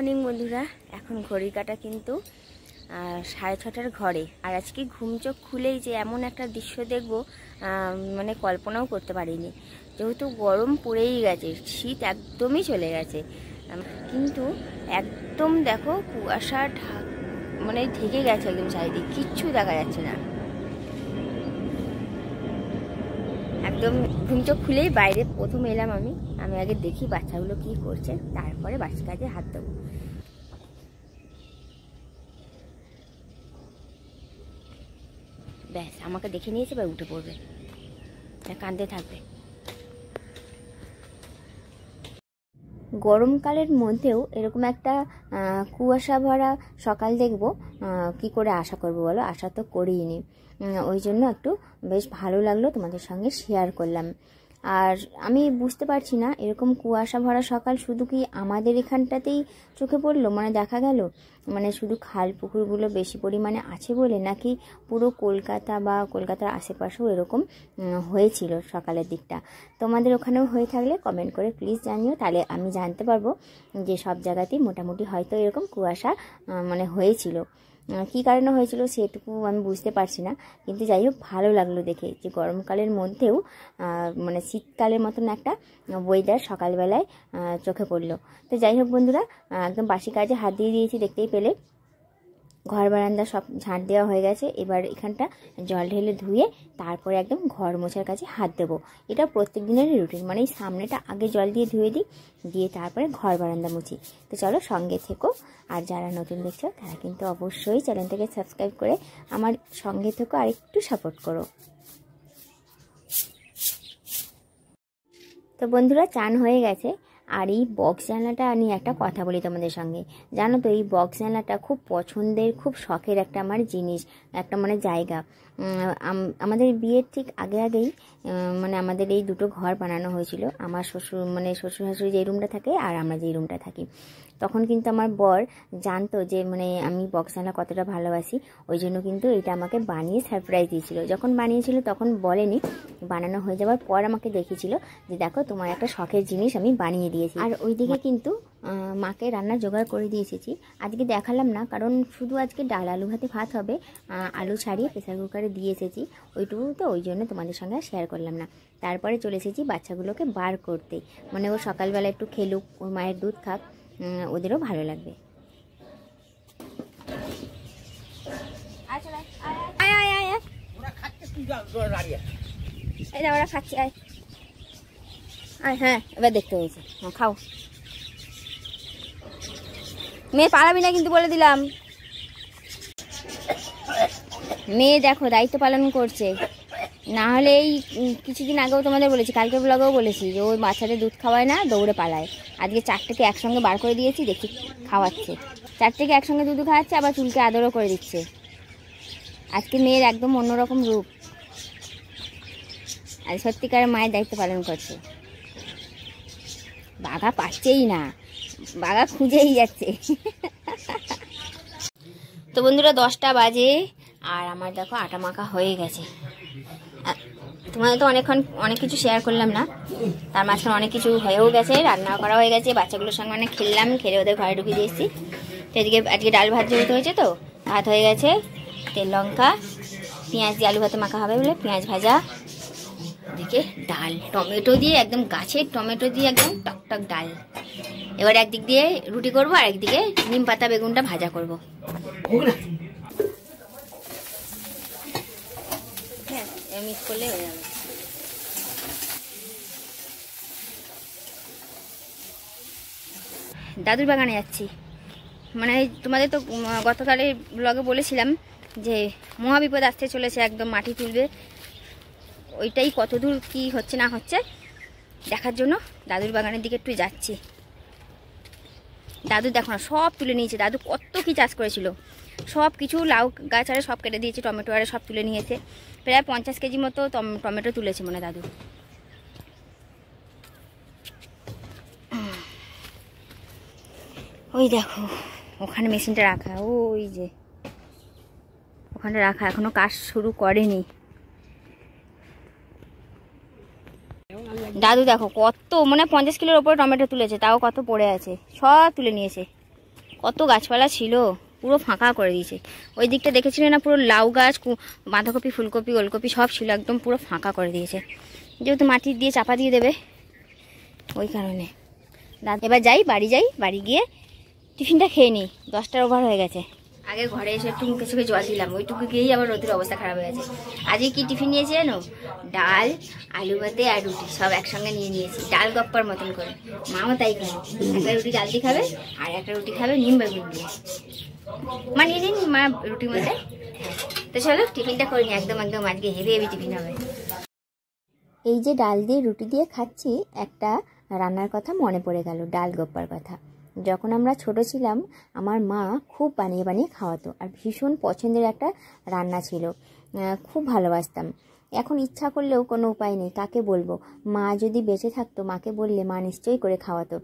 Morning বন্ধুরা। এখন ঘড়ির কাঁটা কিন্তু 6:30টার ঘরে। আর আজকে ঘুম চোখ খুলেই যে এমন একটা দৃশ্য দেখব মানে কল্পনাও করতে পারিনি। যেহেতু গরম পড়েই গেছে, শীত একদমই চলে গেছে, কিন্তু একদম দেখো কুয়াশা মানে ঢেকে গেছে একদম, চারিদিকে কিচ্ছু দেখা যাচ্ছে না। একদম ঘুম চোখ খুলেই বাইরে প্রথম এলাম আমি আগে দেখি বাচ্চাগুলো কি করছে, তারপরে বাচ্চা কাজে হাত দেবো। ব্যাস আমাকে দেখে নিয়েছে, এবার উঠে পড়বে, কাঁদতে থাকবে। গরমকালের মধ্যেও এরকম একটা কুয়াশা ভরা সকাল দেখব, কি করে আশা করব বলো? আশা তো করিনি। ওই জন্য একটু বেশ ভালো লাগলো, তোমাদের সঙ্গে শেয়ার করলাম। আর আমি বুঝতে পারছি না, এরকম কুয়াশা ভরা সকাল শুধু কি আমাদের এখানটাতেই চোখে পড়লো, মানে দেখা গেল, মানে শুধু খাল পুকুরগুলো বেশি পরিমাণে আছে বলে, নাকি পুরো কলকাতা বা কলকাতার আশেপাশেও এরকম হয়েছিল সকালের দিকটা? তোমাদের ওখানেও হয়ে থাকলে কমেন্ট করে প্লিজ জানিও, তাহলে আমি জানতে পারবো যে সব জায়গাতেই মোটামুটি হয়তো এরকম কুয়াশা মানে হয়েছিল। কী কারণে হয়েছিল সেটুকু আমি বুঝতে পারছি না, কিন্তু যাই হোক ভালো লাগলো দেখে যে গরমকালের মধ্যেও মানে শীতকালের মতন একটা ওয়েদার সকালবেলায় চোখে পড়লো। তো যাই হোক বন্ধুরা, একদম বাসি কাজে হাত দিয়ে দিয়েছি, দেখতেই পেলে। ঘর বারান্দা সব ঝাঁট দেওয়া হয়ে গেছে, এবার এখানটা জল ঢেলে ধুয়ে তারপরে একদম ঘর মোছার কাছে হাত দেবো। এটা প্রত্যেক দিনেরই রুটিন, মানে এই সামনেটা আগে জল দিয়ে ধুয়ে দিই, দিয়ে তারপরে ঘর বারান্দা মুছি। তো চলো সঙ্গে থেকো, আর যারা নতুন দেখছো তারা কিন্তু অবশ্যই চ্যানেলটাকে সাবস্ক্রাইব করে আমার সঙ্গে থেকো আর একটু সাপোর্ট করো। তো বন্ধুরা, চান হয়ে গেছে, আর এই বক্স জানলাটা নিয়ে একটা কথা বলি তোমাদের সঙ্গে। জানো তো, এই বক্স জানলাটা খুব পছন্দের, খুব শখের একটা আমার জিনিস, একটা মানে জায়গা। আমাদের বিয়ের ঠিক আগেই মানে আমাদের এই দুটো ঘর বানানো হয়েছিল। আমার শ্বশুর শাশুড়ি যে রুমটা থাকে আর আমরা যে রুমটা থাকি, তখন কিন্তু আমার বর জানতো যে মানে আমি বক্স জানলা কতটা ভালোবাসি। ওই জন্য কিন্তু এটা আমাকে বানিয়ে সারপ্রাইজ দিয়েছিল। যখন বানিয়েছিল তখন বলেনি, বানানো হয়ে যাওয়ার পর আমাকে দেখিয়েছিল যে দেখো তোমার একটা শখের জিনিস আমি বানিয়ে দিয়েছি। আর ওইদিকে কিন্তু মাকে রান্না জোগাড় করে দিয়ে এসেছি। আজকে দেখালাম না, কারণ শুধু আজকে ডাল আলু ভাতে ভাত হবে, আলু ছাড়িয়ে প্রেসার কুকারে দিয়ে এসেছি ওইটুকু, তো ওই জন্য তোমাদের সঙ্গে শেয়ার করলাম না। তারপরে চলে এসেছি বাচ্চাগুলোকে বার করতে, মানে ও সকালবেলা একটু খেলুক, ওর মায়ের দুধ খাক, ওদেরও ভালো লাগবে। ওরা খাচ্ছে, হ্যাঁ এবার দেখতে হয়েছে, হ্যাঁ খাও। মেয়ে পালাবি না কিন্তু, বলে দিলাম। মেয়ে দেখো দায়িত্ব পালন করছে, না হলে এই কিছুদিন আগেও তোমাদের বলেছি, কালকে ব্লগেও বলেছি যে ওই বাচ্চাদের দুধ খাওয়ায় না, দৌড়ে পালায়। আজকে 4টেকে একসঙ্গে বার করে দিয়েছি, দেখি খাওয়াচ্ছে। 4টেকে একসঙ্গে দুধ খাওয়াচ্ছে, আবার চুলকে আদরও করে দিচ্ছে। আজকে মেয়ের একদম অন্যরকম রূপ, আর সত্যিকারের মায়ের দায়িত্ব পালন করছে। বাঘা পাচ্ছেই না, বাঘা খুঁজেই যাচ্ছে। তো বন্ধুরা 10টা বাজে, আর আমার দেখো আটা মাখা হয়ে গেছে। তোমাদের তো অনেক কিছু শেয়ার করলাম না, তার মাঝখানে অনেক কিছু হয়েও গেছে, রান্নাও করা হয়ে গেছে, বাচ্চাগুলোর সঙ্গে অনেক খেললাম, খেলে ওদের ঘরে ঢুকিয়ে দিয়েছি। তো আজকে ডাল ভাত যেহেতু হয়েছে, তো ভাত হয়ে গেছে, তেল লঙ্কা পেঁয়াজ দিয়ে আলু ভাতে মাখা হবে বলে পেঁয়াজ ভাজা, এদিকে ডাল টমেটো দিয়ে, একদম গাছের টমেটো দিয়ে একদম টকটক ডাল। এবার একদিক দিয়ে রুটি করবো, আর একদিকে নিম পাতা বেগুনটা ভাজা করবো। হ্যাঁ মিক্স করলে হয়ে যাবে। দাদুর বাগানে যাচ্ছি, মানে তোমাদের তো গতকালের ব্লগে বলেছিলাম যে মহাবিপদ আসতে চলেছে, একদম মাটি তুলবে। ওইটাই কতদূর কি হচ্ছে না হচ্ছে দেখার জন্য দাদুর বাগানের দিকে একটু যাচ্ছি। দাদু দেখো না, সব তুলে নিয়েছে। দাদু কত কি চাষ করেছিল, সব কিছু লাউ গাছ আরে সব কেটে দিয়েছে, টমেটো আরে সব তুলে নিয়েছে। প্রায় 50 কেজি মতো টমেটো তুলেছে মনে দাদু। ওই দেখো ওখানে মেশিনটা রাখা, ওই যে ওখানে রাখা, এখনো কাজ শুরু করেনি। দাদু দেখো কত, মানে 50 কিলোর ওপরে টমেটো তুলেছে, তাও কত পড়ে আছে, সব তুলে নিয়েছে। কত গাছপালা ছিল পুরো ফাঁকা করে দিয়েছে। ওই দিকটা দেখেছিলে না, পুরো লাউ গাছ, বাঁধাকপি, ফুলকপি, ওলকপি সব ছিল, একদম পুরো ফাঁকা করে দিয়েছে, যেহেতু মাটি দিয়ে চাপা দিয়ে দেবে ওই কারণে। এবার যাই, বাড়ি গিয়ে টিফিনটা খেয়ে নিই, 10টার ওভার হয়ে গেছে। আগে ঘরে এসে একটু মুখে চোখে জল দিলাম, ওইটুকু গিয়েই আবার রোদের অবস্থা খারাপ হয়ে গেছে। আজকে কি টিফিন নিয়েছি জানো? ডাল, আলু ভাতে আর রুটি সব একসঙ্গে নিয়েছি, ডাল গপ্পার মতন করে। মাও তাই খাবে, একটা রুটি ডাল দিয়ে খাবে আর একটা রুটি খাবে নিম বেগুন দিয়ে। মা নিয়ে নিন মা রুটির মধ্যে। তো চলো টিফিনটা করিনি, একদম আজকে হেভি টিফিন হবে। এই যে ডাল দিয়ে রুটি দিয়ে খাচ্ছি, একটা রান্নার কথা মনে পড়ে গেল, ডাল গপ্পার কথা। যখন আমরা ছোট ছিলাম আমার মা খুব বানিয়ে খাওয়াতো, আর ভীষণ পছন্দের একটা রান্না ছিল, খুব ভালোবাসতাম। এখন ইচ্ছা করলেও কোনো উপায় নেই, কাকে বলবো? মা যদি বেঁচে থাকতো, মাকে বললে মা নিশ্চয়ই করে খাওয়াতো।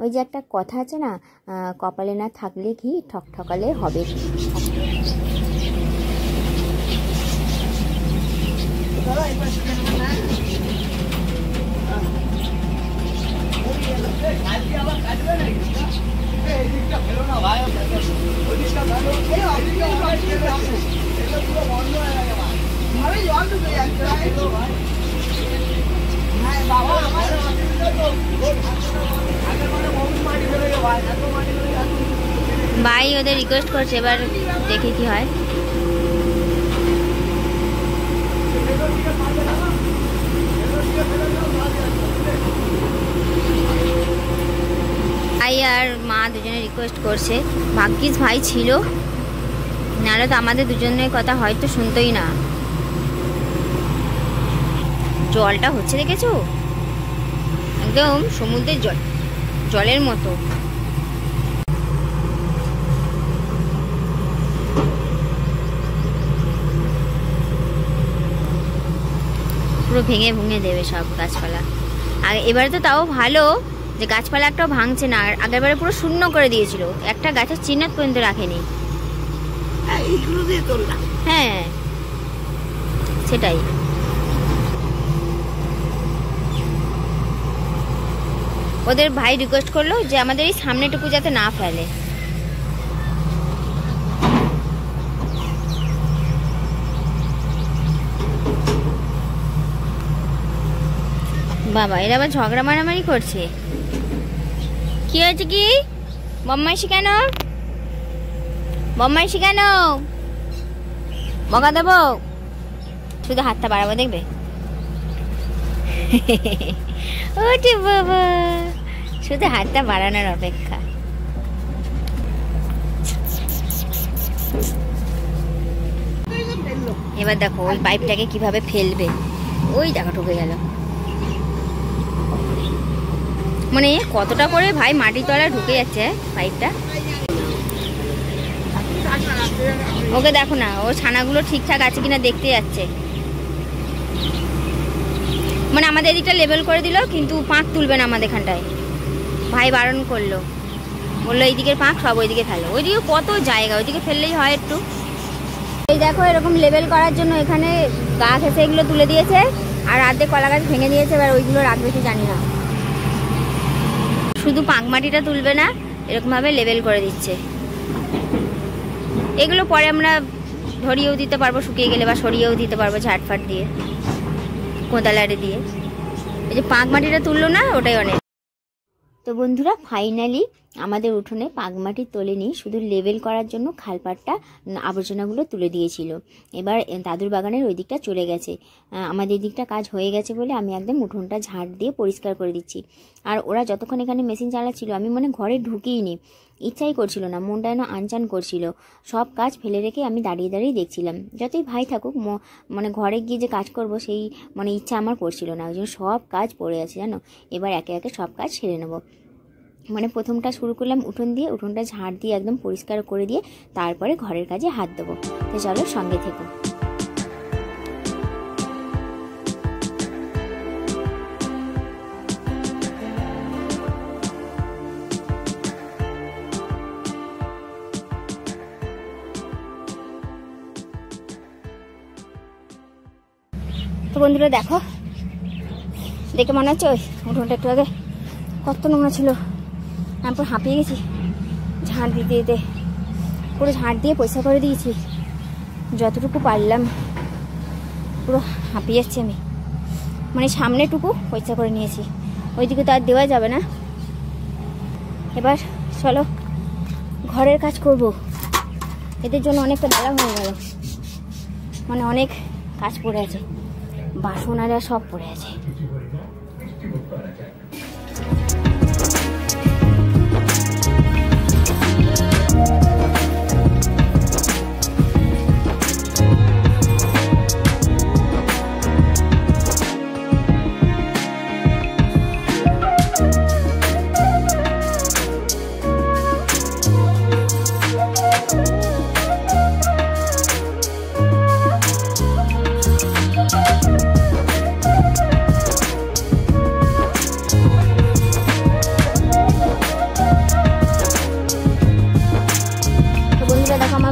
ওই যে একটা কথা আছে না, কপালে না থাকলে ঘি, ঠকঠকালে হবে ঘি। ভাই ওদের রিকোয়েস্ট করছে, এবার দেখি কি হয়। ভাই আর মা দুজনে রিকোয়েস্ট করছে, ভাগ্যিস ভাই ছিল, নাহলে তো আমাদের দুজনের কথা হয়তো শুনতোই না। জলটা হচ্ছে দেখেছো, একদম সমুদ্রের জলের মতো। পুরো ভেঙে দেবে সব গাছপালা। আর এবারে তো তাও ভালো যে গাছপালা একটাও ভাঙছে না, আর আগেরবারে পুরো শূন্য করে দিয়েছিল, একটা গাছের চিহ্ন পর্যন্ত রাখেনি। হ্যাঁ সেটাই। ওদের ভাই রিকোয়েস্ট করলো যে আমাদের এই সামনেটুকু যাতে না ফেলে। বাবা এরা আবার ঝগড়া মারামারি করছে, কি হয়েছে? কি বদমাইশি কেন? বকা দেবো? শুধু হাতটা বাড়াবো দেখবে। ওরে বাবা, শুধু হাতটা বাড়ানোর অপেক্ষা। এবার দেখো ওই পাইপটাকে কিভাবে ফেলবে, ওই দেখো ঢুকে গেল। মানে কতটা করে ভাই মাটির তলায় ঢুকে যাচ্ছে পাইপটা। ওকে দেখো না, ওর ছানাগুলো ঠিকঠাক আছে কিনা দেখতে যাচ্ছে। মানে আমাদের এদিকটা লেভেল করে দিল, কিন্তু পাঁক তুলবে না আমাদের এখানটায়। ভাই বারণ করলো, বললো এইদিকের পাঁক সব ওইদিকে ফেলো। ওইদিকে কত জায়গা, ওইদিকে ফেললেই হয় একটু। এই দেখো এরকম লেভেল করার জন্য এখানে গাছ এসে এগুলো তুলে দিয়েছে, আর অর্ধেক কলা গাছ ভেঙে দিয়েছে, এবার ওইগুলো রাখবে কি জানি না। শুধু পাঁক মাটিটা তুলবে না, এরকমভাবে লেভেল করে দিচ্ছে। এগুলো পরে আমরা ধরিয়েও দিতে পারবো শুকিয়ে গেলে, বা সরিয়েও দিতে পারবো ঝাটফাট দিয়ে, কোদালারে দিয়ে। এই যে পাঁক মাটিটা তুললো না, ওটাই অনেক। তো বন্ধুরা ফাইনালি আমাদের উঠোনে পাগমাটি তোলেনি, শুধু লেভেল করার জন্য খালপাটটা আবর্জনাগুলো তুলে দিয়েছিল। এবার দাদুর বাগানের ওই দিকটা চলে গেছে, আমাদের দিকটা কাজ হয়ে গেছে বলে আমি একদম উঠোনটা ঝাড় দিয়ে পরিষ্কার করে দিচ্ছি। আর ওরা যতক্ষণ এখানে মেশিন চালাচ্ছিল আমি মনে ঘরে ঢুকিয়ে ইচ্ছাই করছিল না, মনটা যেন আনচান করছিল। সব কাজ ফেলে রেখে আমি দাঁড়িয়ে দেখছিলাম। যতই ভাই থাকুক মানে ঘরে গিয়ে যে কাজ করব সেই মানে ইচ্ছা আমার করছিল না, ওই জন্য সব কাজ পড়ে আছে জানো। এবার একে একে সব কাজ সেরে নেব। মানে প্রথমটা শুরু করলাম উঠোন দিয়ে, উঠোনটা ঝাড় দিয়ে একদম পরিষ্কার করে দিয়ে তারপরে ঘরের কাজে হাত দেবো। তো চলো সঙ্গে থেকো। তো বন্ধুরা দেখো, দেখে মনে হচ্ছে ওই উঠোনটা একটু আগে কত নোংরা ছিল, আমি পুরো হাঁপিয়ে গেছি। ঝাঁট দিতে দিতে পুরো ঝাঁট দিয়ে পয়সা করে দিয়েছি, যতটুকু পারলাম। পুরো হাঁপিয়ে যাচ্ছি আমি, মানে সামনেটুকু পয়সা করে নিয়েছি, ওইদিকে তো আর দেওয়া যাবে না। এবার চলো ঘরের কাজ করব। এদের জন্য অনেকটা বেলা হয়ে গেল, মানে অনেক কাজ পড়ে আছে, বাসন আর সব পড়ে আছে।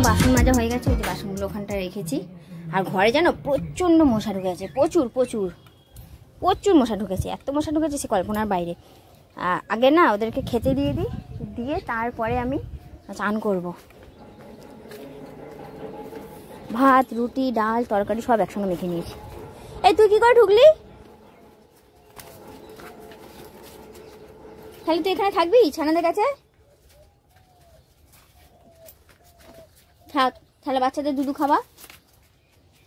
বাসন মাজা হয়ে গেছে, ওই যে বাসনগুলো ওখানটায় রেখেছি। আর ঘরে যেন প্রচণ্ড মশা ঢুকেছে, প্রচুর প্রচুর প্রচুর মশা ঢুকেছে, এত মশা ঢুকেছে সে কল্পনার বাইরে। আগে না ওদেরকে খেতে দিয়ে দিই, দিয়ে তারপরে আমি চান করব। ভাত, রুটি, ডাল, তরকারি সব একসঙ্গে মেখে নিয়েছি। এই তুই কি করে ঢুকলি? তাহলে তুই এখানে থাকবি ছানাদের কাছে? থাক, তাহলে বাচ্চাদের দুধ খাবা,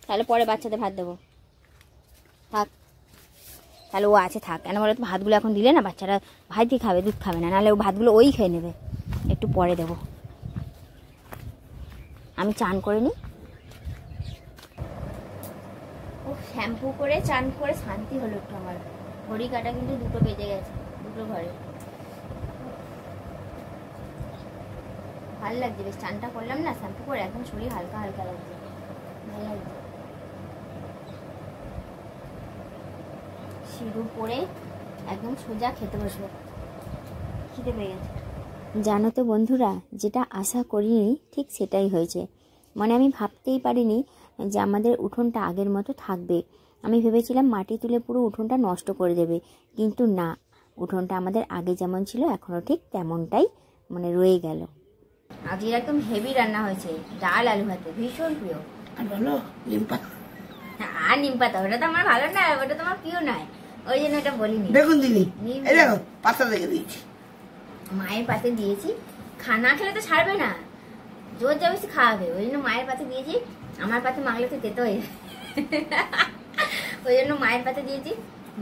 তাহলে পরে বাচ্চাদের ভাত দেবো। থাক, তাহলে ও আছে থাক। কেন বলো তো, ভাতগুলো এখন দিলে না বাচ্চারা ভাতই খাবে, দুধ খাবে না, নাহলে ও ভাতগুলো ওই খেয়ে নেবে। একটু পরে দেবো, আমি চান করে নিই। ও শ্যাম্পু করে চান করে শান্তি হলো একটু আমার। ঘড়ি কাটা কিন্তু 2টো বেজে গেছে, 2টো ঘরে। ভালো লাগছে বেশ, চানটা করলাম না শ্যাম্পু করে, একদম শরীর হালকা হালকা লাগছে, ভালো লাগছে। সিঁদুর পরে একদম সোজা খেতে বসবো, খিদে পেয়ে গেছে। জানো তো বন্ধুরা, যেটা আশা করিনি ঠিক সেটাই হয়েছে। মানে আমি ভাবতেই পারিনি যে আমাদের উঠোনটা আগের মতো থাকবে। আমি ভেবেছিলাম মাটি তুলে পুরো উঠোনটা নষ্ট করে দেবে, কিন্তু না, উঠোনটা আমাদের আগে যেমন ছিল এখনও ঠিক তেমনটাই মানে রয়ে গেল। আজ একদম হেভি রান্না হয়েছে, ডাল আলু ভাতে, ভীষণ প্রিয়। আর বলো নিম পাতা, আর নিম পাতা ওটা তো আমার ভালো নয়, ওটা তোমার প্রিয় নয়, ওই জন্য এটা বলিনি। দেখুন দিদি, এই দেখো পাতা রেখে দিয়েছি, মায়ের পাতে দিয়েছি। খানা খেলে তো ছাড়বে না, জোর জবরদস্তি খাওয়াবে, ওই জন্য মায়ের পাতে দিয়েছি। আমার পাতে মাগলে তো যেতে হয়ে ওই জন্য মায়ের পাতে দিয়েছি।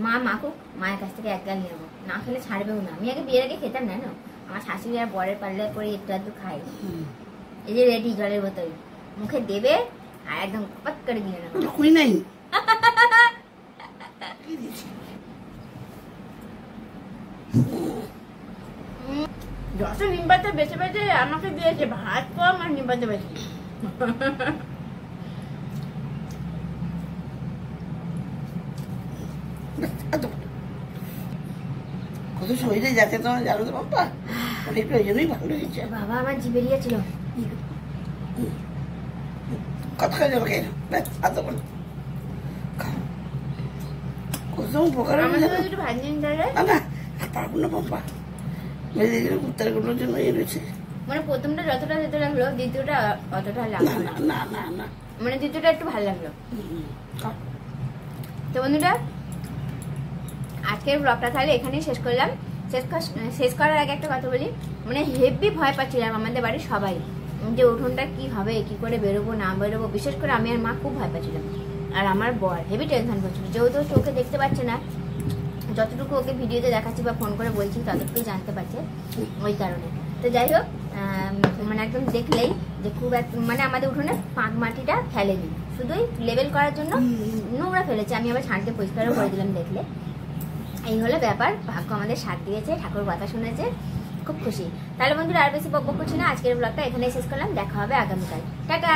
মা মাখুক, মায়ের কাছ থেকে এক গাল নিয়ে নেবো, না খেলে ছাড়বেও না। আমি আগে বিয়ের আগে খেতাম না, না আমার শাশুড়ি আর বরের পাল্লা করে একটু আধটু খাই। এই যে রেডি জলের বোতল, মুখে দেবে আর একদম কপাত করে দিয়ে নেবো। কই নাই যত নিম পাতা বেছে বেছে আমাকে দিয়েছে, ভাত কম আর নিম পাতা বেশি। কত শরীরে যাচ্ছে তোমার, জানো তো বাবা, অনেকটা ওই জন্যই ভালো হয়েছে। বাবা আমার জিভে দিয়েছিল, কত খাই যাবে খেয়ে এত বলো কত উপকার একটু ভাজি না পারবো না বাবা, মেয়েদের কুত্তারগুলোর জন্য ইয়ে রয়েছে। মানে প্রথমটা যতটা যেতে লাগলো, দ্বিতীয়টা অতটা লাগলো না। না না না, মানে দ্বিতীয়টা একটু ভালো লাগলো। তো বন্ধুরা, আজকের ব্লগটা তাহলে এখানেই শেষ করলাম। শেষ করার আগে একটা কথা বলি, মানে হেভি ভয় পাচ্ছিলাম আমাদের বাড়ির সবাই, যে উঠোনটা কি হবে, কি করে বেরোবো না বেরোবো। বিশেষ করে আমি আর মা খুব ভয় পাচ্ছিলাম, আর আমার বর হেভি টেনশন করছিল, যেহেতু চোখে দেখতে পাচ্ছে না, যতটুকু ওকে ভিডিওতে দেখাচ্ছি বা ফোন করে বলছি ততটুকুই জানতে পারছে, ওই কারণে। তো যাই হোক, মানে একদম দেখলেই যে খুব মানে আমাদের উঠোনে পাঁক মাটিটা ফেলেনি, শুধুই লেবেল করার জন্য নোংরা ফেলেছে। আমি আবার ছাঁটতে পরিষ্কারও করে দিলাম। দেখলে এই হলো ব্যাপার, ভাগ্য আমাদের সাথ দিয়েছে, ঠাকুর কথা শুনেছে, খুব খুশি। তাহলে বন্ধুরা আর বেশি বকবক করছি না, আজকের ব্লগটা এখানেই শেষ করলাম। দেখা হবে আগামীকাল, টাটা।